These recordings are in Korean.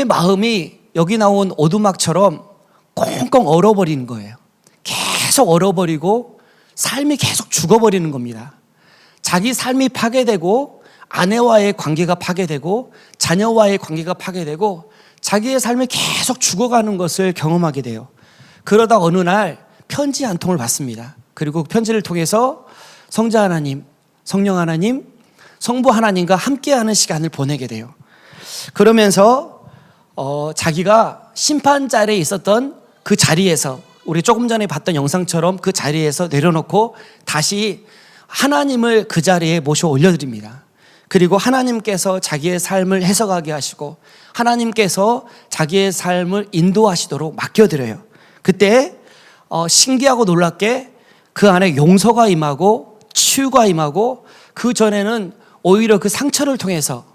마음이 여기 나온 오두막처럼 꽁꽁 얼어버리는 거예요. 계속 얼어버리고 삶이 계속 죽어버리는 겁니다. 자기 삶이 파괴되고 아내와의 관계가 파괴되고 자녀와의 관계가 파괴되고 자기의 삶이 계속 죽어가는 것을 경험하게 돼요. 그러다 어느 날 편지 한 통을 받습니다. 그리고 편지를 통해서 성자 하나님, 성령 하나님, 성부 하나님과 함께하는 시간을 보내게 돼요. 그러면서 자기가 심판자리에 있었던 그 자리에서, 우리 조금 전에 봤던 영상처럼 그 자리에서 내려놓고 다시 하나님을 그 자리에 모셔 올려드립니다. 그리고 하나님께서 자기의 삶을 해석하게 하시고 하나님께서 자기의 삶을 인도하시도록 맡겨드려요. 그때 신기하고 놀랍게 그 안에 용서가 임하고 치유가 임하고, 그 전에는 오히려 그 상처를 통해서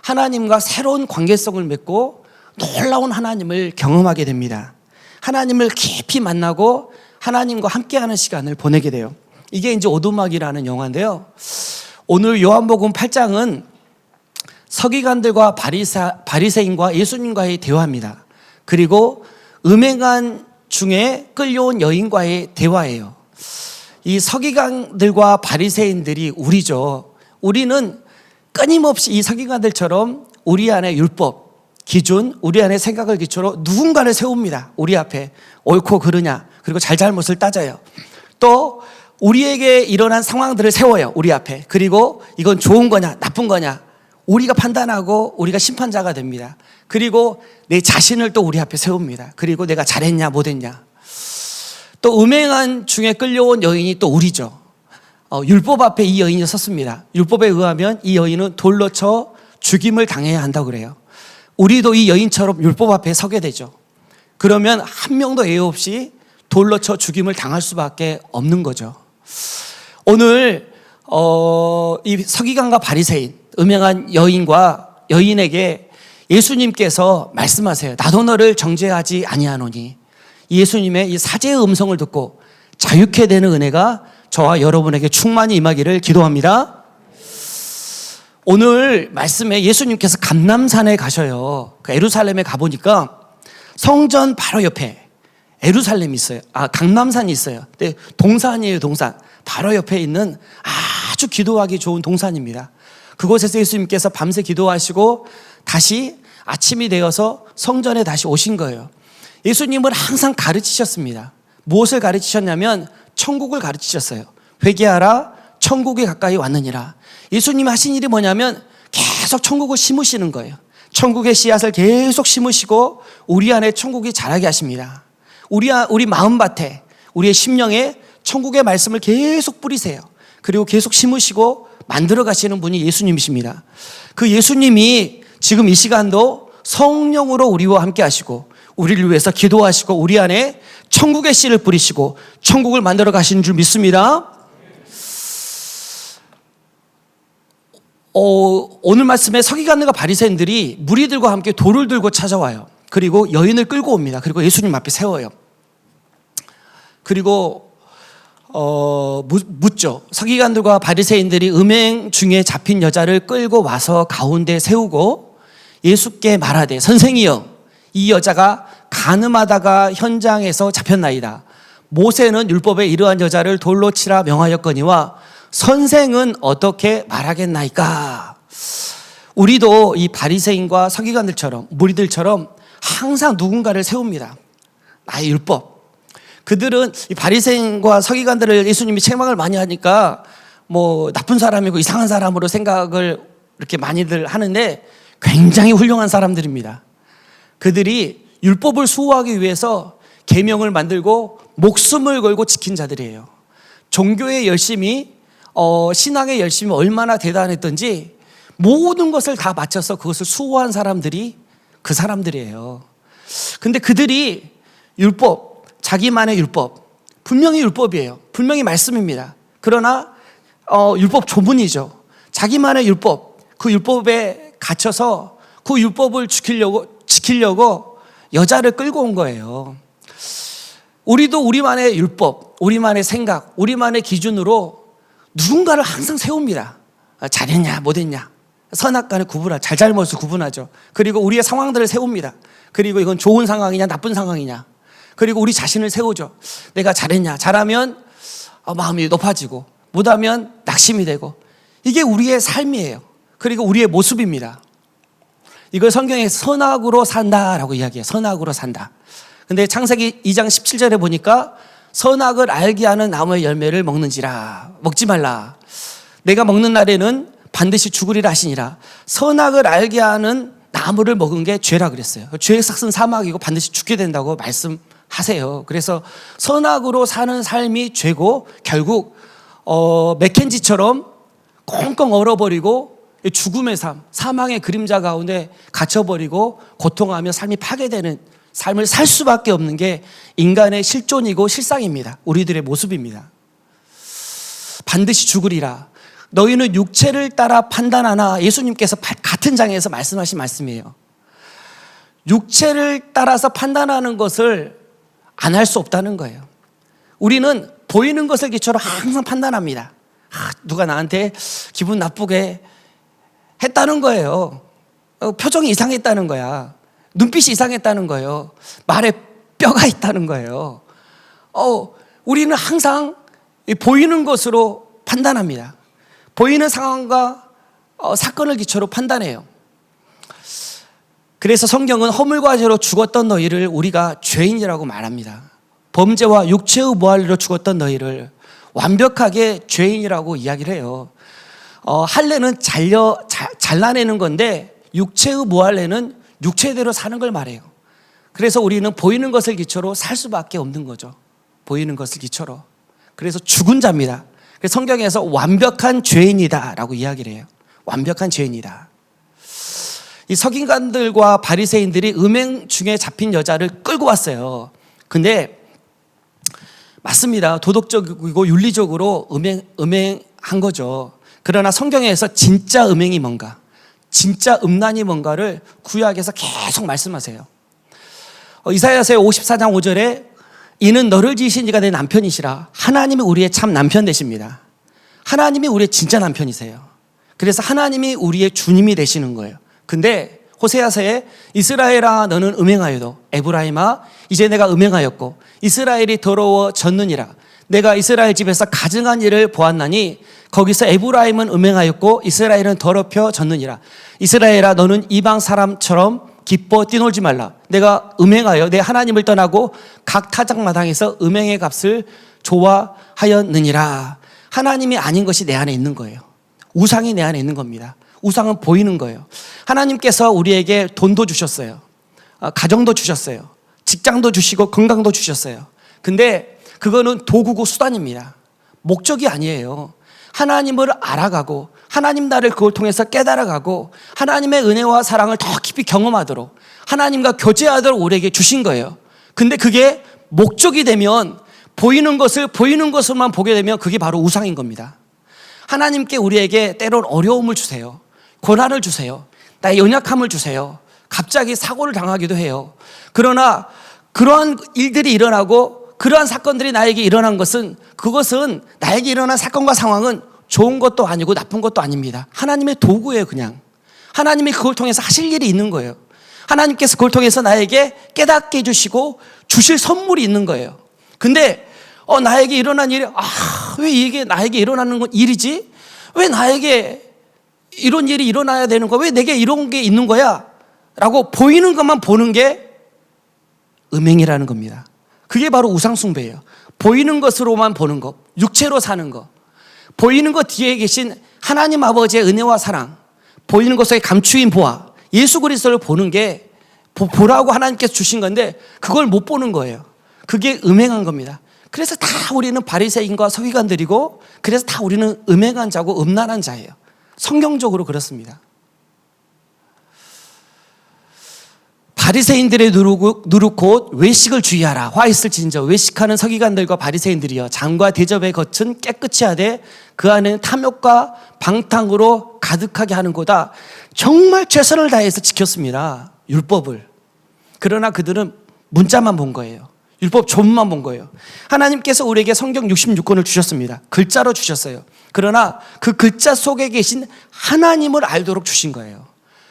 하나님과 새로운 관계성을 맺고 놀라운 하나님을 경험하게 됩니다. 하나님을 깊이 만나고 하나님과 함께하는 시간을 보내게 돼요. 이게 이제 오두막이라는 영화인데요. 오늘 요한복음 8장은 서기관들과 바리새인과 예수님과의 대화입니다. 그리고 음행한 중에 끌려온 여인과의 대화예요. 이 서기관들과 바리새인들이 우리죠. 우리는 끊임없이 이 서기관들처럼 우리 안에 율법, 기준, 우리 안에 생각을 기초로 누군가를 세웁니다. 우리 앞에 옳고 그르냐, 그리고 잘잘못을 따져요. 또 우리에게 일어난 상황들을 세워요. 우리 앞에. 그리고 이건 좋은 거냐 나쁜 거냐 우리가 판단하고 우리가 심판자가 됩니다. 그리고 내 자신을 또 우리 앞에 세웁니다. 그리고 내가 잘했냐 못했냐. 또 음행한 중에 끌려온 여인이 또 우리죠. 율법 앞에 이 여인이 섰습니다. 율법에 의하면 이 여인은 돌로 쳐 죽임을 당해야 한다고 그래요. 우리도 이 여인처럼 율법 앞에 서게 되죠. 그러면 한 명도 예외 없이 돌로 쳐 죽임을 당할 수밖에 없는 거죠. 오늘 이 서기관과 바리새인, 음행한 여인에게 예수님께서 말씀하세요. 나도 너를 정죄하지 아니하노니. 예수님의 이 사제의 음성을 듣고 자유케 되는 은혜가 저와 여러분에게 충만히 임하기를 기도합니다. 오늘 말씀에 예수님께서 감람산에 가셔요. 그 예루살렘에 가보니까 성전 바로 옆에 예루살렘이 있어요. 감람산이 있어요. 근데 동산이에요, 동산. 바로 옆에 있는 아주 기도하기 좋은 동산입니다. 그곳에서 예수님께서 밤새 기도하시고 다시 아침이 되어서 성전에 다시 오신 거예요. 예수님은 항상 가르치셨습니다. 무엇을 가르치셨냐면 천국을 가르치셨어요. 회개하라, 천국이 가까이 왔느니라. 예수님이 하신 일이 뭐냐면 계속 천국을 심으시는 거예요. 천국의 씨앗을 계속 심으시고 우리 안에 천국이 자라게 하십니다. 우리 마음밭에, 우리의 심령에 천국의 말씀을 계속 뿌리세요. 그리고 계속 심으시고 만들어 가시는 분이 예수님이십니다. 그 예수님이 지금 이 시간도 성령으로 우리와 함께 하시고 우리를 위해서 기도하시고 우리 안에 천국의 씨를 뿌리시고 천국을 만들어 가시는 줄 믿습니다. 오늘 말씀에 서기관들과 바리새인들이 무리들과 함께 돌을 들고 찾아와요. 그리고 여인을 끌고 옵니다. 그리고 예수님 앞에 세워요. 그리고 묻죠. 서기관들과 바리새인들이 음행 중에 잡힌 여자를 끌고 와서 가운데 세우고 예수께 말하되 선생이여, 이 여자가 간음하다가 현장에서 잡혔나이다. 모세는 율법에 이러한 여자를 돌로 치라 명하였거니와 선생은 어떻게 말하겠나이까. 우리도 이 바리새인과 서기관들처럼, 무리들처럼 항상 누군가를 세웁니다. 나의 율법. 그들은 이 바리새인과 서기관들을 예수님이 책망을 많이 하니까 뭐 나쁜 사람이고 이상한 사람으로 생각을 이렇게 많이들 하는데 굉장히 훌륭한 사람들입니다. 그들이 율법을 수호하기 위해서 계명을 만들고 목숨을 걸고 지킨 자들이에요. 종교의 열심이, 신앙의 열심이 얼마나 대단했던지 모든 것을 다 바쳐서 그것을 수호한 사람들이 그 사람들이에요. 근데 그들이 율법, 자기만의 율법, 분명히 율법이에요. 분명히 말씀입니다. 그러나 율법 조문이죠. 자기만의 율법, 그 율법에 갇혀서 그 율법을 지키려고 여자를 끌고 온 거예요. 우리도 우리만의 율법, 우리만의 생각, 우리만의 기준으로 누군가를 항상 세웁니다. 잘했냐 못했냐, 선악간을 잘잘못을 구분하죠. 그리고 우리의 상황들을 세웁니다. 그리고 이건 좋은 상황이냐 나쁜 상황이냐, 그리고 우리 자신을 세우죠. 내가 잘했냐, 잘하면 마음이 높아지고 못하면 낙심이 되고, 이게 우리의 삶이에요. 그리고 우리의 모습입니다. 이걸 성경에 선악으로 산다라고 이야기해요. 선악으로 산다. 근데 창세기 2장 17절에 보니까 선악을 알게 하는 나무의 열매를 먹지 말라. 내가 먹는 날에는 반드시 죽으리라 하시니라. 선악을 알게 하는 나무를 먹은 게 죄라 그랬어요. 죄의 삭은 사막이고 반드시 죽게 된다고 말씀하세요. 그래서 선악으로 사는 삶이 죄고, 결국 맥켄지처럼 꽁꽁 얼어버리고 죽음의 삶, 사망의 그림자 가운데 갇혀버리고 고통하며 삶이 파괴되는 삶을 살 수밖에 없는 게 인간의 실존이고 실상입니다. 우리들의 모습입니다. 반드시 죽으리라. 너희는 육체를 따라 판단하나, 예수님께서 같은 장에서 말씀하신 말씀이에요. 육체를 따라서 판단하는 것을 안 할 수 없다는 거예요. 우리는 보이는 것을 기초로 항상 판단합니다. 누가 나한테 기분 나쁘게 했다는 거예요. 표정이 이상했다는 거야. 눈빛이 이상했다는 거예요. 말에 뼈가 있다는 거예요. 우리는 항상 보이는 것으로 판단합니다. 보이는 상황과 사건을 기초로 판단해요. 그래서 성경은 허물과 죄로 죽었던 너희를 우리가 죄인이라고 말합니다. 범죄와 육체의 무할로 죽었던 너희를 완벽하게 죄인이라고 이야기를 해요. 할례는 잘라내는 건데, 육체의 무할례는 육체대로 사는 걸 말해요. 그래서 우리는 보이는 것을 기초로 살 수밖에 없는 거죠. 보이는 것을 기초로. 그래서 죽은 자입니다. 그래서 성경에서 완벽한 죄인이다 라고 이야기를 해요. 완벽한 죄인이다. 이 서기관들과 바리새인들이 음행 중에 잡힌 여자를 끌고 왔어요. 근데 맞습니다. 도덕적이고 윤리적으로 음행한 거죠. 그러나 성경에서 진짜 음행이 뭔가, 진짜 음란이 뭔가를 구약에서 계속 말씀하세요. 이사야서 54장 5절에 이는 너를 지으신 이가 내 남편이시라. 하나님이 우리의 참 남편 되십니다. 하나님이 우리의 진짜 남편이세요. 그래서 하나님이 우리의 주님이 되시는 거예요. 근데 호세아서에 이스라엘아 너는 음행하여도, 에브라임아 이제 내가 음행하였고 이스라엘이 더러워졌느니라. 내가 이스라엘 집에서 가증한 일을 보았나니 거기서 에브라임은 음행하였고 이스라엘은 더럽혀졌느니라. 이스라엘아 너는 이방 사람처럼 기뻐 뛰놀지 말라. 내가 음행하여 내 하나님을 떠나고 각 타작마당에서 음행의 값을 좋아하였느니라. 하나님이 아닌 것이 내 안에 있는 거예요. 우상이 내 안에 있는 겁니다. 우상은 보이는 거예요. 하나님께서 우리에게 돈도 주셨어요. 가정도 주셨어요. 직장도 주시고 건강도 주셨어요. 근데 그거는 도구고 수단입니다. 목적이 아니에요. 하나님을 알아가고 하나님 나를 그걸 통해서 깨달아가고 하나님의 은혜와 사랑을 더 깊이 경험하도록, 하나님과 교제하도록 우리에게 주신 거예요. 근데 그게 목적이 되면, 보이는 것을만 보게 되면 그게 바로 우상인 겁니다. 하나님께 우리에게 때론 어려움을 주세요. 고난을 주세요. 나의 연약함을 주세요. 갑자기 사고를 당하기도 해요. 그러나 그러한 일들이 일어나고 그러한 사건들이 나에게 일어난 것은, 그것은 나에게 일어난 사건과 상황은 좋은 것도 아니고 나쁜 것도 아닙니다. 하나님의 도구예요. 그냥 하나님이 그걸 통해서 하실 일이 있는 거예요. 하나님께서 그걸 통해서 나에게 깨닫게 해주시고 주실 선물이 있는 거예요. 근데 나에게 일어난 일이, 왜 이게 나에게 일어나는 건 일이지? 왜 나에게 이런 일이 일어나야 되는 거야? 왜 내게 이런 게 있는 거야? 라고 보이는 것만 보는 게 음행이라는 겁니다. 그게 바로 우상숭배예요. 보이는 것으로만 보는 것, 육체로 사는 것, 보이는 것 뒤에 계신 하나님 아버지의 은혜와 사랑, 보이는 것 속에 감추인 보아, 예수 그리스도를 보는 게, 보라고 하나님께서 주신 건데 그걸 못 보는 거예요. 그게 음행한 겁니다. 그래서 다 우리는 바리새인과 서기관들이고, 그래서 다 우리는 음행한 자고 음란한 자예요. 성경적으로 그렇습니다. 바리새인들의 누룩 곧 외식을 주의하라. 화 있을진저 외식하는 서기관들과 바리새인들이여 장과 대접에 겉은 깨끗이 하되 그 안에는 탐욕과 방탕으로 가득하게 하는고다. 정말 최선을 다해서 지켰습니다. 율법을. 그러나 그들은 문자만 본 거예요. 율법 조문만 본 거예요. 하나님께서 우리에게 성경 66권을 주셨습니다. 글자로 주셨어요. 그러나 그 글자 속에 계신 하나님을 알도록 주신 거예요.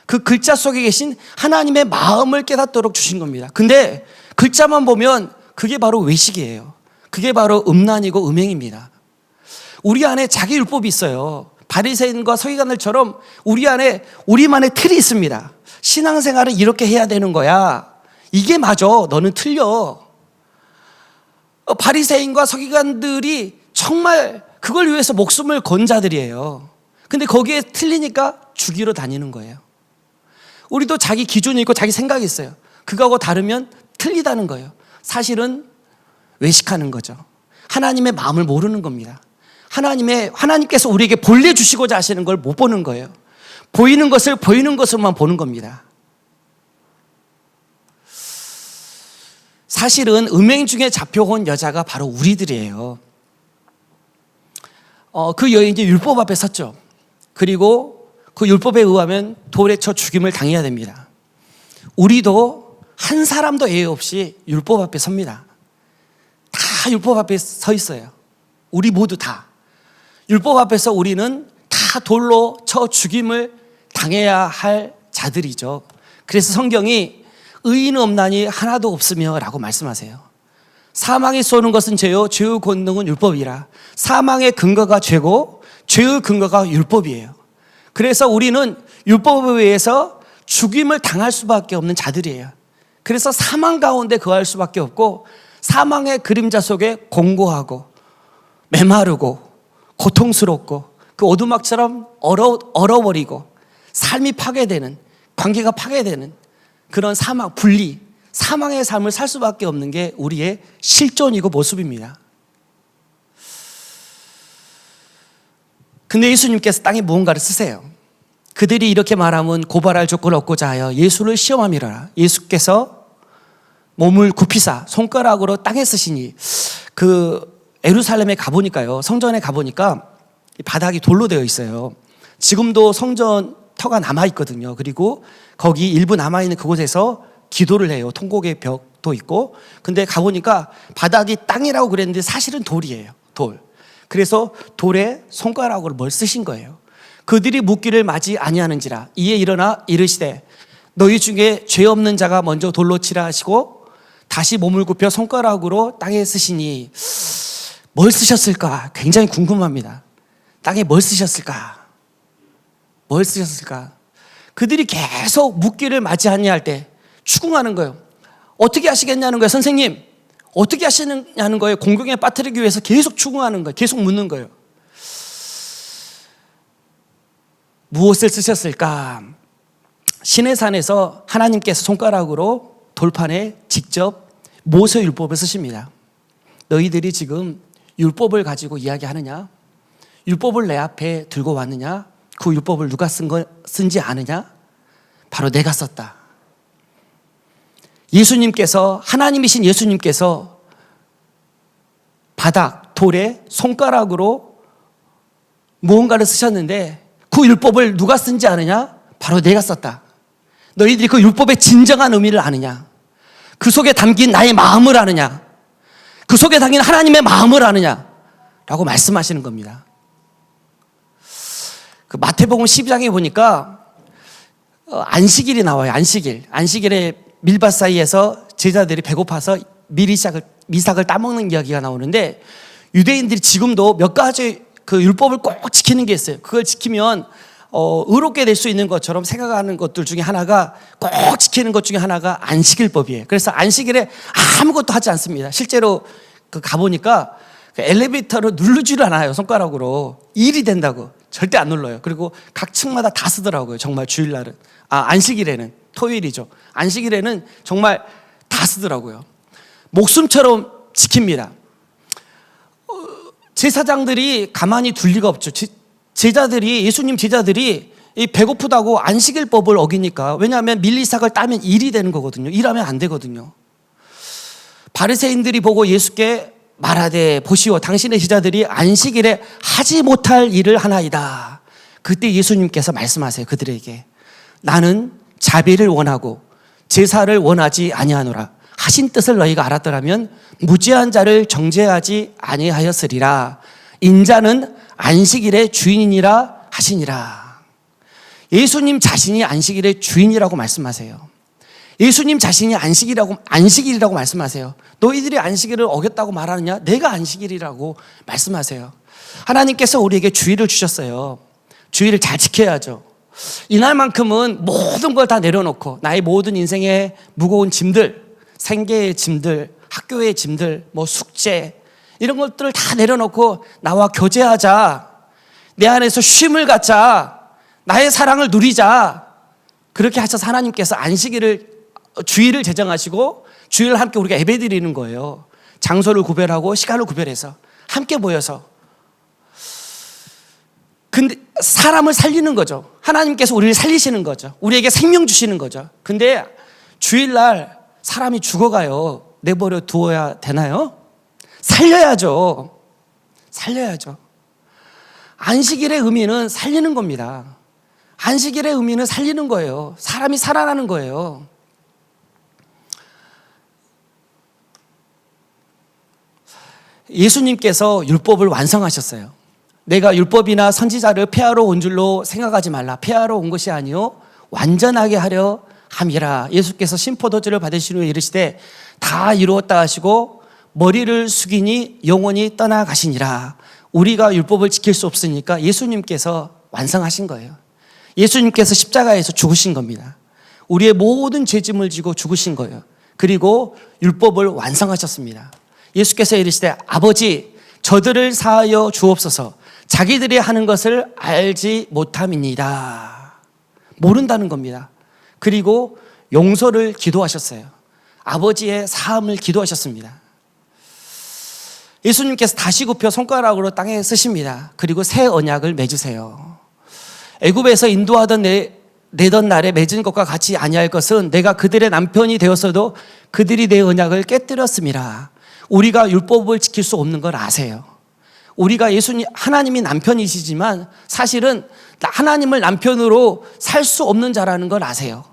그 글자 속에 계신 하나님의 마음을 깨닫도록 주신 겁니다. 근데 글자만 보면 그게 바로 외식이에요. 그게 바로 음란이고 음행입니다. 우리 안에 자기 율법이 있어요. 바리새인과 서기관들처럼 우리 안에 우리만의 틀이 있습니다. 신앙생활은 이렇게 해야 되는 거야. 이게 맞아. 너는 틀려. 바리새인과 서기관들이 정말 그걸 위해서 목숨을 건 자들이에요. 근데 거기에 틀리니까 죽이러 다니는 거예요. 우리도 자기 기준이 있고 자기 생각이 있어요. 그거하고 다르면 틀리다는 거예요. 사실은 외식하는 거죠. 하나님의 마음을 모르는 겁니다. 하나님께서 우리에게 본래 주시고자 하시는 걸 못 보는 거예요. 보이는 것을 보이는 것으로만 보는 겁니다. 사실은 음행 중에 잡혀온 여자가 바로 우리들이에요. 그 여인이 율법 앞에 섰죠. 그리고 그 율법에 의하면 돌에 쳐 죽임을 당해야 됩니다. 우리도 한 사람도 예외 없이 율법 앞에 섭니다. 다 율법 앞에 서 있어요. 우리 모두 다. 율법 앞에서 우리는 다 돌로 쳐 죽임을 당해야 할 자들이죠. 그래서 성경이 의인은 없나니 하나도 없으며 라고 말씀하세요. 사망이 쏘는 것은 죄요 죄의 권능은 율법이라. 사망의 근거가 죄고 죄의 근거가 율법이에요. 그래서 우리는 율법에 의해서 죽임을 당할 수밖에 없는 자들이에요. 그래서 사망 가운데 거할 수밖에 없고 사망의 그림자 속에 공고하고 메마르고 고통스럽고 그 오두막처럼 얼어버리고 삶이 파괴되는, 관계가 파괴되는 그런 사망, 분리, 사망의 삶을 살 수밖에 없는 게 우리의 실존이고 모습입니다. 근데 예수님께서 땅에 무언가를 쓰세요. 그들이 이렇게 말하면 고발할 조건을 얻고자 하여 예수를 시험함이라. 예수께서 몸을 굽히사 손가락으로 땅에 쓰시니 그 예루살렘에 가보니까요, 성전에 가보니까 바닥이 돌로 되어 있어요. 지금도 성전 터가 남아있거든요. 그리고 거기 일부 남아있는 그곳에서 기도를 해요. 통곡의 벽도 있고. 근데 가보니까 바닥이 땅이라고 그랬는데 사실은 돌이에요. 돌. 그래서 돌에 손가락으로 뭘 쓰신 거예요. 그들이 묻기를 맞이 아니하는지라. 이에 일어나 이르시되 너희 중에 죄 없는 자가 먼저 돌로 치라 하시고 다시 몸을 굽혀 손가락으로 땅에 쓰시니 뭘 쓰셨을까? 굉장히 궁금합니다. 땅에 뭘 쓰셨을까? 뭘 쓰셨을까? 그들이 계속 묻기를 맞이 아니할 때 추궁하는 거예요. 어떻게 하시겠냐는 거예요. 선생님, 어떻게 하시느냐는 거예요. 공경에 빠뜨리기 위해서 계속 추궁하는 거예요. 계속 묻는 거예요. 무엇을 쓰셨을까? 시내산에서 하나님께서 손가락으로 돌판에 직접 모세율법을 쓰십니다. 너희들이 지금 율법을 가지고 이야기하느냐? 율법을 내 앞에 들고 왔느냐? 그 율법을 누가 쓴지 아느냐? 바로 내가 썼다. 예수님께서, 하나님이신 예수님께서 바닥, 돌에 손가락으로 무언가를 쓰셨는데 그 율법을 누가 쓴지 아느냐? 바로 내가 썼다. 너희들이 그 율법의 진정한 의미를 아느냐? 그 속에 담긴 나의 마음을 아느냐? 그 속에 담긴 하나님의 마음을 아느냐? 라고 말씀하시는 겁니다. 그 마태복음 12장에 보니까 안식일이 나와요. 안식일에 밀밭 사이에서 제자들이 배고파서 미삭을 따먹는 이야기가 나오는데 유대인들이 지금도 몇 가지 그 율법을 꼭 지키는 게 있어요. 그걸 지키면 의롭게 될 수 있는 것처럼 생각하는 것들 중에 하나가, 꼭 지키는 것 중에 하나가 안식일법이에요. 그래서 안식일에 아무것도 하지 않습니다. 실제로 그 가보니까 그 엘리베이터를 누르지를 않아요. 손가락으로. 일이 된다고 절대 안 눌러요. 그리고 각 층마다 다 쓰더라고요. 정말 주일날은, 안식일에는, 토요일이죠. 안식일에는 정말 다 쓰더라고요. 목숨처럼 지킵니다. 제사장들이 가만히 둘 리가 없죠. 예수님 제자들이 이 배고프다고 안식일법을 어기니까. 왜냐하면 밀리삭을 따면 일이 되는 거거든요. 일하면 안 되거든요. 바리새인들이 보고 예수께 말하되 보시오, 당신의 제자들이 안식일에 하지 못할 일을 하나이다. 그때 예수님께서 말씀하세요. 그들에게 나는 자비를 원하고 제사를 원하지 아니하노라. 하신 뜻을 너희가 알았더라면 무죄한 자를 정죄하지 아니하였으리라. 인자는 안식일의 주인이라 하시니라. 예수님 자신이 안식일의 주인이라고 말씀하세요. 예수님 자신이 안식일이라고 말씀하세요. 너희들이 안식일을 어겼다고 말하느냐? 내가 안식일이라고 말씀하세요. 하나님께서 우리에게 주일을 주셨어요. 주일을 잘 지켜야죠. 이날만큼은 모든 걸 다 내려놓고 나의 모든 인생의 무거운 짐들, 생계의 짐들, 학교의 짐들, 숙제 이런 것들을 다 내려놓고 나와 교제하자. 내 안에서 쉼을 갖자. 나의 사랑을 누리자. 그렇게 하셔서 하나님께서 주일을 제정하시고 주일을 함께 우리가 예배드리는 거예요. 장소를 구별하고 시간을 구별해서 함께 모여서. 근데 사람을 살리는 거죠. 하나님께서 우리를 살리시는 거죠. 우리에게 생명 주시는 거죠. 근데 주일날 사람이 죽어가요. 내버려 두어야 되나요? 살려야죠. 안식일의 의미는 살리는 겁니다. 안식일의 의미는 살리는 거예요. 사람이 살아나는 거예요. 예수님께서 율법을 완성하셨어요. 내가 율법이나 선지자를 폐하러 온 줄로 생각하지 말라. 폐하러 온 것이 아니요 완전하게 하려 함이라. 예수께서 신포도주를 받으신 후에 이르시되 다 이루었다 하시고 머리를 숙이니 영원히 떠나가시니라. 우리가 율법을 지킬 수 없으니까 예수님께서 완성하신 거예요. 예수님께서 십자가에서 죽으신 겁니다. 우리의 모든 죄짐을 지고 죽으신 거예요. 그리고 율법을 완성하셨습니다. 예수께서 이르시되 아버지 저들을 사하여 주옵소서. 자기들이 하는 것을 알지 못함이니이다. 모른다는 겁니다. 그리고 용서를 기도하셨어요. 아버지의 사함을 기도하셨습니다. 예수님께서 다시 굽혀 손가락으로 땅에 쓰십니다. 그리고 새 언약을 맺으세요. 애굽에서 인도하던 내던 날에 맺은 것과 같이 아니할 것은 내가 그들의 남편이 되었어도 그들이 내 언약을 깨뜨렸음이라. 우리가 율법을 지킬 수 없는 걸 아세요. 우리가 하나님이 남편이시지만 사실은 하나님을 남편으로 살 수 없는 자라는 걸 아세요.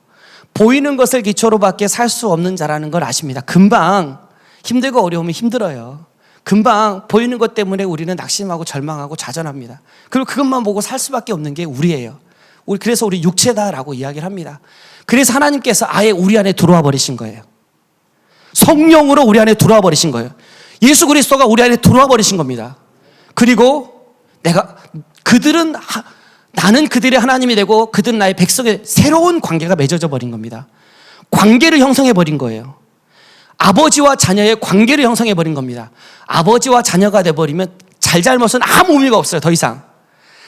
보이는 것을 기초로밖에 살 수 없는 자라는 걸 아십니다. 금방 힘들고 어려우면 힘들어요. 금방 보이는 것 때문에 우리는 낙심하고 절망하고 좌절합니다. 그리고 그것만 보고 살 수밖에 없는 게 우리예요. 그래서 우리 육체다라고 이야기를 합니다. 그래서 하나님께서 아예 우리 안에 들어와 버리신 거예요. 성령으로 우리 안에 들어와 버리신 거예요. 예수 그리스도가 우리 안에 들어와 버리신 겁니다. 그리고 나는 그들의 하나님이 되고 그들은 나의 백성의 새로운 관계가 맺어져 버린 겁니다. 관계를 형성해 버린 거예요. 아버지와 자녀의 관계를 형성해 버린 겁니다. 아버지와 자녀가 돼버리면 잘못은 아무 의미가 없어요. 더 이상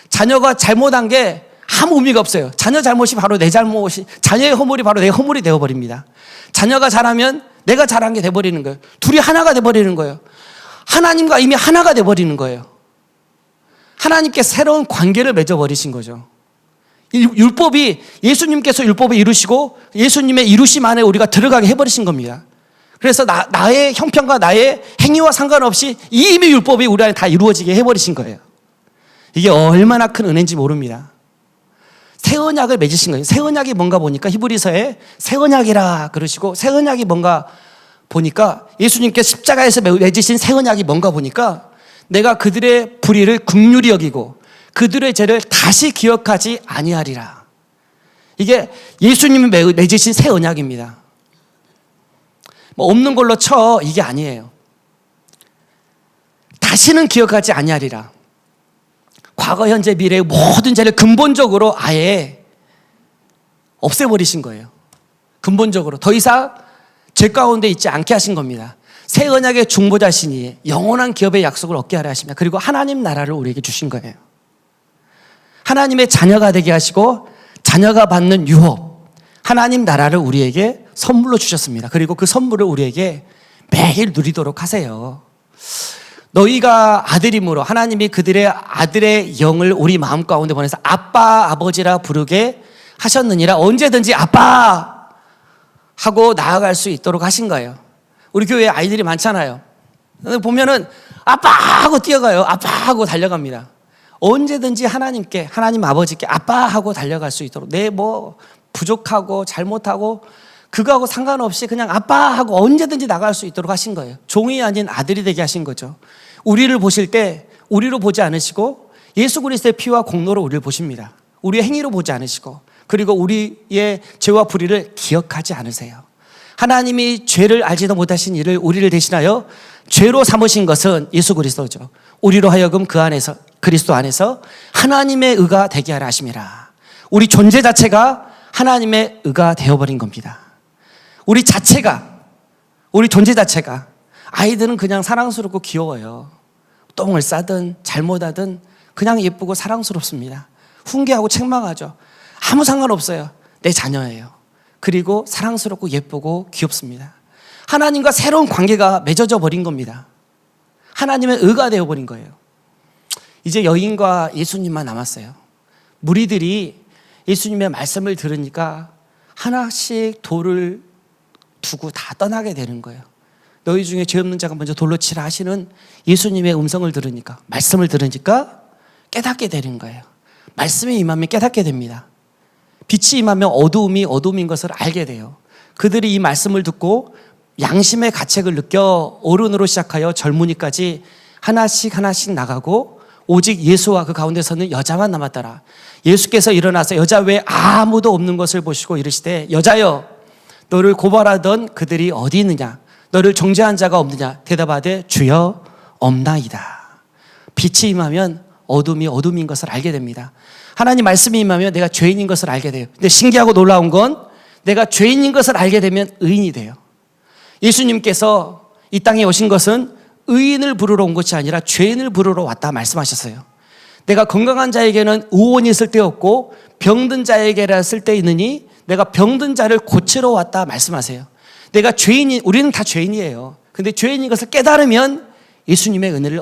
자녀가 잘못한 게 아무 의미가 없어요. 자녀 잘못이 바로 내 잘못이, 자녀의 허물이 바로 내 허물이 되어버립니다. 자녀가 잘하면 내가 잘한 게 돼버리는 거예요. 둘이 하나가 돼버리는 거예요. 하나님과 이미 하나가 돼버리는 거예요. 하나님께 새로운 관계를 맺어버리신 거죠. 예수님께서 율법을 이루시고 예수님의 이루심 안에 우리가 들어가게 해버리신 겁니다. 그래서 나의 형편과 나의 행위와 상관없이 이미 율법이 우리 안에 다 이루어지게 해버리신 거예요. 이게 얼마나 큰 은혜인지 모릅니다. 새 언약을 맺으신 거예요. 새 언약이 뭔가 보니까 히브리서에 새 언약이라 그러시고, 새 언약이 뭔가 보니까 예수님께 십자가에서 맺으신 새 언약이 뭔가 보니까 내가 그들의 불의를 긍휼히 여기고 그들의 죄를 다시 기억하지 아니하리라. 이게 예수님이 맺으신 새 언약입니다. 없는 걸로 쳐, 이게 아니에요. 다시는 기억하지 아니하리라. 과거, 현재, 미래의 모든 죄를 근본적으로 아예 없애버리신 거예요. 근본적으로 더 이상 죄 가운데 있지 않게 하신 겁니다. 새 언약의 중보자시니 영원한 기업의 약속을 얻게 하려 하십니다. 그리고 하나님 나라를 우리에게 주신 거예요. 하나님의 자녀가 되게 하시고 자녀가 받는 유업, 하나님 나라를 우리에게 선물로 주셨습니다. 그리고 그 선물을 우리에게 매일 누리도록 하세요. 너희가 아들임으로 하나님이 그들의 아들의 영을 우리 마음 가운데 보내서 아빠, 아버지라 부르게 하셨느니라. 언제든지 아빠 하고 나아갈 수 있도록 하신 거예요. 우리 교회에 아이들이 많잖아요. 보면은 아빠 하고 뛰어가요. 아빠 하고 달려갑니다. 언제든지 하나님 아버지께 아빠 하고 달려갈 수 있도록, 내 부족하고 잘못하고 그거하고 상관없이 그냥 아빠하고 언제든지 나갈 수 있도록 하신 거예요. 종이 아닌 아들이 되게 하신 거죠. 우리를 보실 때 우리로 보지 않으시고 예수 그리스도의 피와 공로로 우리를 보십니다. 우리의 행위로 보지 않으시고, 그리고 우리의 죄와 불의를 기억하지 않으세요. 하나님이 죄를 알지도 못하신 이를 우리를 대신하여 죄로 삼으신 것은 예수 그리스도죠. 우리로 하여금 그 안에서, 그리스도 안에서 하나님의 의가 되게 하라 하심이라. 우리 존재 자체가 하나님의 의가 되어버린 겁니다. 우리 존재 자체가, 아이들은 그냥 사랑스럽고 귀여워요. 똥을 싸든 잘못하든 그냥 예쁘고 사랑스럽습니다. 훈계하고 책망하죠. 아무 상관없어요. 내 자녀예요. 그리고 사랑스럽고 예쁘고 귀엽습니다. 하나님과 새로운 관계가 맺어져 버린 겁니다. 하나님의 의가 되어버린 거예요. 이제 여인과 예수님만 남았어요. 무리들이 예수님의 말씀을 들으니까 하나씩 돌을 두고 다 떠나게 되는 거예요. 너희 중에 죄 없는 자가 먼저 돌로 치라 하시는 예수님의 음성을 들으니까, 말씀을 들으니까 깨닫게 되는 거예요. 말씀이 임하면 깨닫게 됩니다. 빛이 임하면 어두움인 것을 알게 돼요. 그들이 이 말씀을 듣고 양심의 가책을 느껴 어른으로 시작하여 젊은이까지 하나씩 나가고, 오직 예수와 그 가운데서는 여자만 남았더라. 예수께서 일어나서 여자 외에 아무도 없는 것을 보시고 이르시되, 여자여, 너를 고발하던 그들이 어디 있느냐? 너를 정죄한 자가 없느냐? 대답하되 주여 없나이다. 빛이 임하면 어둠인 것을 알게 됩니다. 하나님 말씀이 임하면 내가 죄인인 것을 알게 돼요. 근데 신기하고 놀라운 건, 내가 죄인인 것을 알게 되면 의인이 돼요. 예수님께서 이 땅에 오신 것은 의인을 부르러 온 것이 아니라 죄인을 부르러 왔다 말씀하셨어요. 내가 건강한 자에게는 의원이 있을 때 없고 병든 자에게라 쓸 때 있느니 내가 병든 자를 고치러 왔다 말씀하세요. 내가 우리는 다 죄인이에요. 근데 죄인인 것을 깨달으면 예수님의 은혜를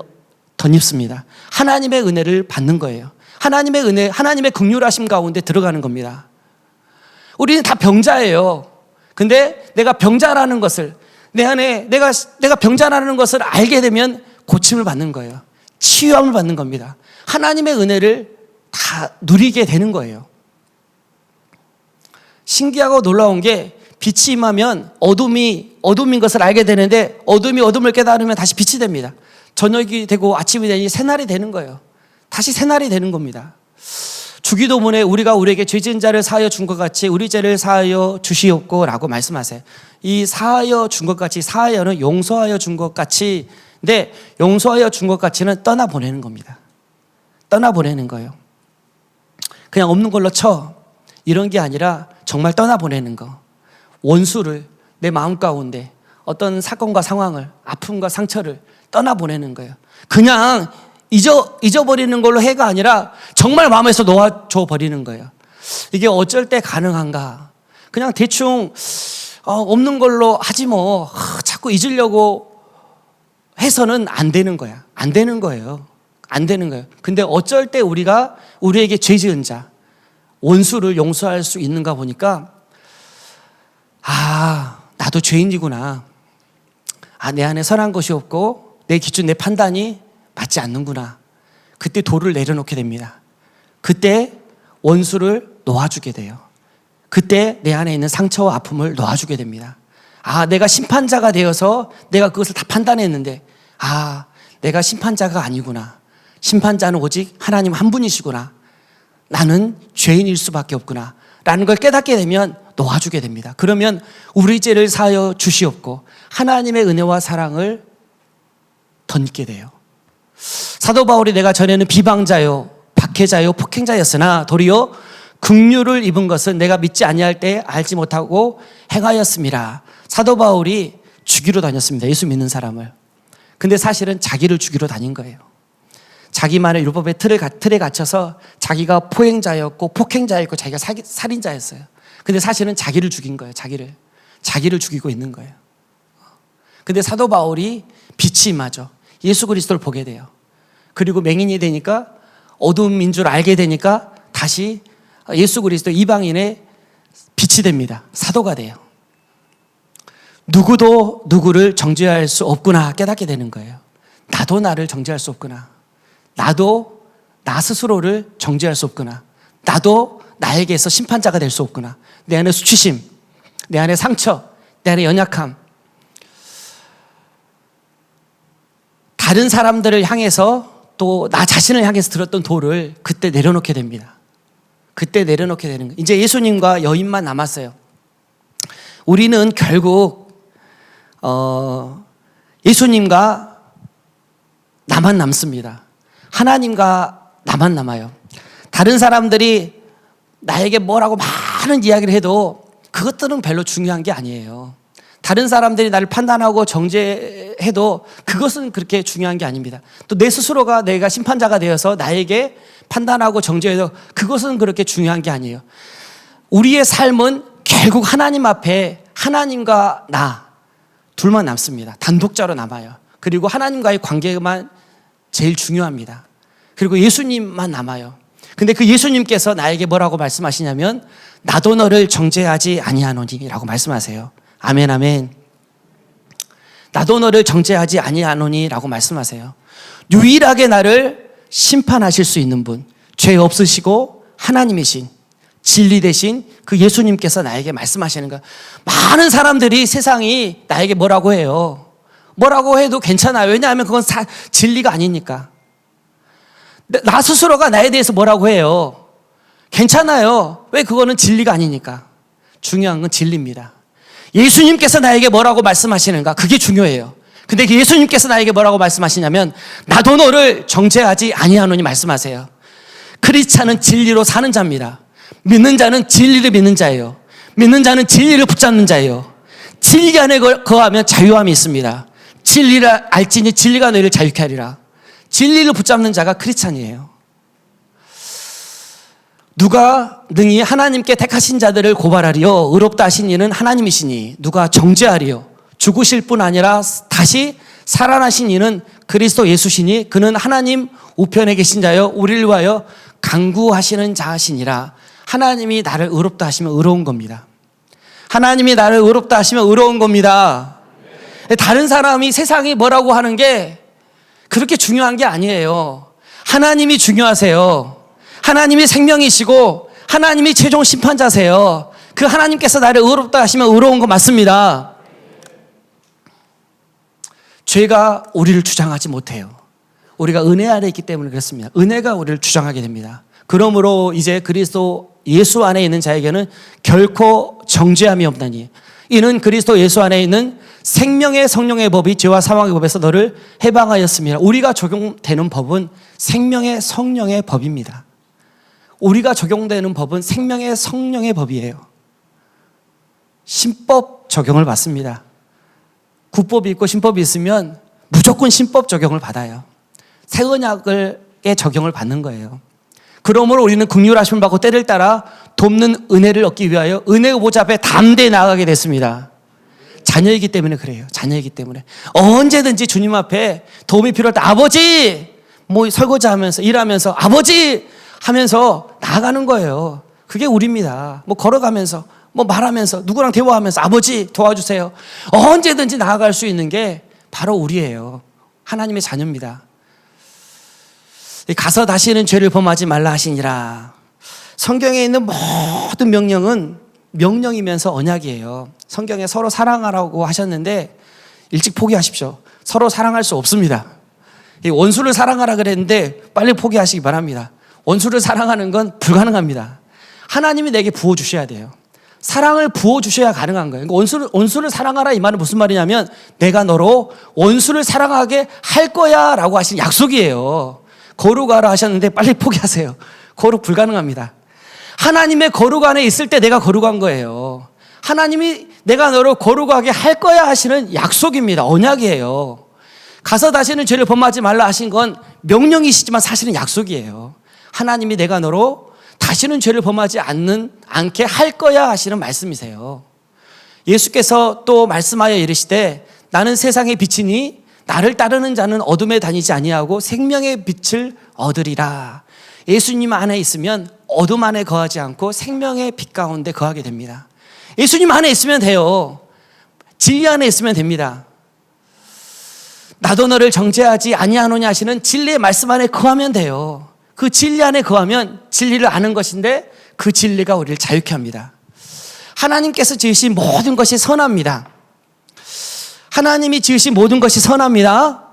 덧입습니다. 하나님의 은혜를 받는 거예요. 하나님의 은혜, 하나님의 긍휼하심 가운데 들어가는 겁니다. 우리는 다 병자예요. 근데 내가 병자라는 것을, 내 안에 내가 병자라는 것을 알게 되면 고침을 받는 거예요. 치유함을 받는 겁니다. 하나님의 은혜를 다 누리게 되는 거예요. 신기하고 놀라운 게, 빛이 임하면 어둠인 것을 알게 되는데, 어둠을 깨달으면 다시 빛이 됩니다. 저녁이 되고 아침이 되니 새날이 되는 거예요. 다시 새날이 되는 겁니다. 주기도문에 우리가 우리에게 죄 지은 자를 사하여 준 것 같이 우리 죄를 사하여 주시옵고 라고 말씀하세요. 이 사하여 준 것 같이, 사하여는 용서하여 준 것 같이, 근데 용서하여 준 것 같이는 떠나보내는 겁니다. 떠나보내는 거예요. 그냥 없는 걸로 쳐, 이런 게 아니라 정말 떠나보내는 거. 원수를, 내 마음 가운데 어떤 사건과 상황을, 아픔과 상처를 떠나보내는 거예요. 그냥 잊어버리는 걸로 해가 아니라 정말 마음에서 놓아줘 버리는 거예요. 이게 어쩔 때 가능한가? 그냥 대충 없는 걸로 하지 뭐, 자꾸 잊으려고 해서는 안 되는 거야. 안 되는 거예요. 근데 어쩔 때 우리가 우리에게 죄 지은 자, 원수를 용서할 수 있는가 보니까, 나도 죄인이구나. 내 안에 선한 것이 없고 내 기준, 내 판단이 맞지 않는구나. 그때 돌을 내려놓게 됩니다. 그때 원수를 놓아주게 돼요. 그때 내 안에 있는 상처와 아픔을 놓아주게 됩니다. 내가 심판자가 되어서 내가 그것을 다 판단했는데, 내가 심판자가 아니구나. 심판자는 오직 하나님 한 분이시구나. 나는 죄인일 수밖에 없구나 라는 걸 깨닫게 되면 놓아주게 됩니다. 그러면 우리 죄를 사하여 주시옵고 하나님의 은혜와 사랑을 덧입게 돼요. 사도 바울이 내가 전에는 비방자요, 박해자요, 폭행자였으나 도리어 긍휼을 입은 것은 내가 믿지 아니할 때 알지 못하고 행하였음이라. 사도 바울이 죽이러 다녔습니다. 예수 믿는 사람을. 근데 사실은 자기를 죽이러 다닌 거예요. 자기만의 율법의 틀에 갇혀서 자기가 포행자였고 폭행자였고 자기가 살인자였어요. 근데 사실은 자기를 죽인 거예요. 자기를 죽이고 있는 거예요. 근데 사도 바울이 빛이 임하죠. 예수 그리스도를 보게 돼요. 그리고 맹인이 되니까, 어두움인 줄 알게 되니까 다시 예수 그리스도, 이방인의 빛이 됩니다. 사도가 돼요. 누구도 누구를 정죄할 수 없구나 깨닫게 되는 거예요. 나도 나를 정죄할 수 없구나. 나도 나 스스로를 정죄할 수 없구나. 나도 나에게서 심판자가 될 수 없구나. 내 안에 수치심, 내 안에 상처, 내 안에 연약함, 다른 사람들을 향해서 또 나 자신을 향해서 들었던 돌을 그때 내려놓게 됩니다. 그때 내려놓게 되는 거예요. 이제 예수님과 여인만 남았어요. 우리는 결국 예수님과 나만 남습니다. 하나님과 나만 남아요. 다른 사람들이 나에게 뭐라고 많은 이야기를 해도 그것들은 별로 중요한 게 아니에요. 다른 사람들이 나를 판단하고 정죄해도 그것은 그렇게 중요한 게 아닙니다. 또 내 스스로가 내가 심판자가 되어서 나에게 판단하고 정죄해도 그것은 그렇게 중요한 게 아니에요. 우리의 삶은 결국 하나님 앞에 하나님과 나 둘만 남습니다. 단독자로 남아요. 그리고 하나님과의 관계만 제일 중요합니다. 그리고 예수님만 남아요. 근데 그 예수님께서 나에게 뭐라고 말씀하시냐면 나도 너를 정죄하지 아니하노니 라고 말씀하세요. 아멘 아멘. 나도 너를 정죄하지 아니하노니 라고 말씀하세요. 유일하게 나를 심판하실 수 있는 분, 죄 없으시고 하나님이신 진리 되신 그 예수님께서 나에게 말씀하시는 거예요. 많은 사람들이 세상이 나에게 뭐라고 해요. 뭐라고 해도 괜찮아요. 왜냐하면 그건 진리가 아니니까. 나 스스로가 나에 대해서 뭐라고 해요. 괜찮아요. 왜? 그거는 진리가 아니니까. 중요한 건 진리입니다. 예수님께서 나에게 뭐라고 말씀하시는가? 그게 중요해요. 근데 예수님께서 나에게 뭐라고 말씀하시냐면 나도 너를 정죄하지 아니하노니 말씀하세요. 크리스찬은 진리로 사는 자입니다. 믿는 자는 진리를 믿는 자예요. 믿는 자는 진리를 붙잡는 자예요. 진리 안에 거하면 자유함이 있습니다. 진리를 알지니 진리가 너희를 자유케 하리라. 진리를 붙잡는 자가 크리스찬이에요. 누가 능히 하나님께 택하신 자들을 고발하리요 의롭다 하신 이는 하나님이시니 누가 정죄하리요 죽으실 뿐 아니라 다시 살아나신 이는 그리스도 예수시니 그는 하나님 우편에 계신 자여 우리를 위하여 간구하시는 자시니라. 하나님이 나를 의롭다 하시면 의로운 겁니다. 하나님이 나를 의롭다 하시면 의로운 겁니다. 다른 사람이 세상이 뭐라고 하는 게 그렇게 중요한 게 아니에요. 하나님이 중요하세요. 하나님이 생명이시고 하나님이 최종 심판자세요. 그 하나님께서 나를 의롭다 하시면 의로운 거 맞습니다. 죄가 우리를 주장하지 못해요. 우리가 은혜 아래 있기 때문에 그렇습니다. 은혜가 우리를 주장하게 됩니다. 그러므로 이제 그리스도 예수 안에 있는 자에게는 결코 정죄함이 없나니 이는 그리스도 예수 안에 있는 생명의 성령의 법이 죄와 사망의 법에서 너를 해방하였습니다. 우리가 적용되는 법은 생명의 성령의 법입니다. 우리가 적용되는 법은 생명의 성령의 법이에요. 신법 적용을 받습니다. 구법이 있고 신법이 있으면 무조건 신법 적용을 받아요. 새 언약의 적용을 받는 거예요. 그러므로 우리는 긍휼하심을 받고 때를 따라 돕는 은혜를 얻기 위하여 은혜의 보좌 앞에 담대히 나아가게 됐습니다. 자녀이기 때문에 그래요. 자녀이기 때문에 언제든지 주님 앞에 도움이 필요할 때 아버지 뭐 설거지하면서 일하면서 아버지 하면서 나아가는 거예요. 그게 우리입니다. 뭐 걸어가면서 뭐 말하면서 누구랑 대화하면서 아버지 도와주세요. 언제든지 나아갈 수 있는 게 바로 우리예요. 하나님의 자녀입니다. 가서 다시는 죄를 범하지 말라 하시니라. 성경에 있는 모든 명령은 명령이면서 언약이에요. 성경에 서로 사랑하라고 하셨는데 일찍 포기하십시오. 서로 사랑할 수 없습니다. 원수를 사랑하라 그랬는데 빨리 포기하시기 바랍니다. 원수를 사랑하는 건 불가능합니다. 하나님이 내게 부어주셔야 돼요. 사랑을 부어주셔야 가능한 거예요. 원수를 사랑하라 이 말은 무슨 말이냐면 내가 너로 원수를 사랑하게 할 거야 라고 하시는 약속이에요. 거룩하라 하셨는데 빨리 포기하세요. 거룩 불가능합니다. 하나님의 거룩 안에 있을 때 내가 거룩한 거예요. 하나님이 내가 너를 거룩하게 할 거야 하시는 약속입니다. 언약이에요. 가서 다시는 죄를 범하지 말라 하신 건 명령이시지만 사실은 약속이에요. 하나님이 내가 너로 다시는 죄를 범하지 않게 할 거야 하시는 말씀이세요. 예수께서 또 말씀하여 이르시되 나는 세상의 빛이니 나를 따르는 자는 어둠에 다니지 아니하고 생명의 빛을 얻으리라. 예수님 안에 있으면 어둠 안에 거하지 않고 생명의 빛 가운데 거하게 됩니다. 예수님 안에 있으면 돼요. 진리 안에 있으면 됩니다. 나도 너를 정죄하지 아니하노냐 하시는 진리의 말씀 안에 거하면 돼요. 그 진리 안에 거하면 진리를 아는 것인데 그 진리가 우리를 자유케 합니다. 하나님께서 지으신 모든 것이 선합니다. 하나님이 지으신 모든 것이 선합니다.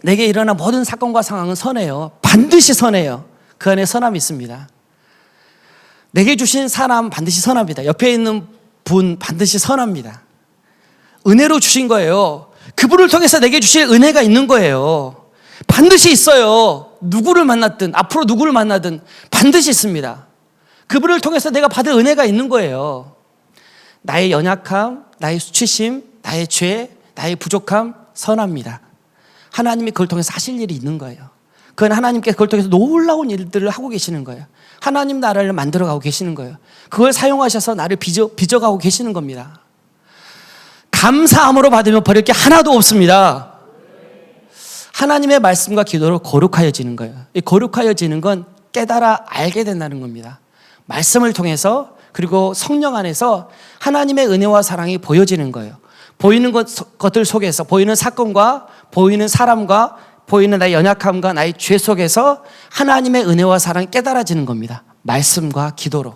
내게 일어난 모든 사건과 상황은 선해요. 반드시 선해요. 그 안에 선함이 있습니다. 내게 주신 사람 반드시 선합니다. 옆에 있는 분 반드시 선합니다. 은혜로 주신 거예요. 그분을 통해서 내게 주실 은혜가 있는 거예요. 반드시 있어요. 누구를 만났든 앞으로 누구를 만나든 반드시 있습니다. 그분을 통해서 내가 받을 은혜가 있는 거예요. 나의 연약함, 나의 수치심, 나의 죄, 나의 부족함 선합니다. 하나님이 그걸 통해서 하실 일이 있는 거예요. 그건 하나님께서 그걸 통해서 놀라운 일들을 하고 계시는 거예요. 하나님 나라를 만들어가고 계시는 거예요. 그걸 사용하셔서 나를 빚어가고 계시는 겁니다. 감사함으로 받으면 버릴 게 하나도 없습니다. 하나님의 말씀과 기도로 거룩하여지는 거예요. 이 거룩하여지는 건 깨달아 알게 된다는 겁니다. 말씀을 통해서 그리고 성령 안에서 하나님의 은혜와 사랑이 보여지는 거예요. 보이는 것들 속에서 보이는 사건과 보이는 사람과 보이는 나의 연약함과 나의 죄 속에서 하나님의 은혜와 사랑이 깨달아지는 겁니다. 말씀과 기도로.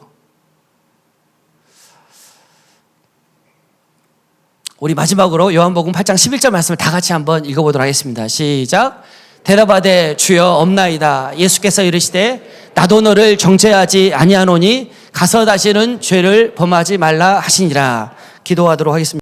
우리 마지막으로 요한복음 8장 11절 말씀을 다 같이 한번 읽어보도록 하겠습니다. 시작. 대답하되 주여 없나이다. 예수께서 이르시되 나도 너를 정죄하지 아니하노니 가서 다시는 죄를 범하지 말라 하시니라. 기도하도록 하겠습니다.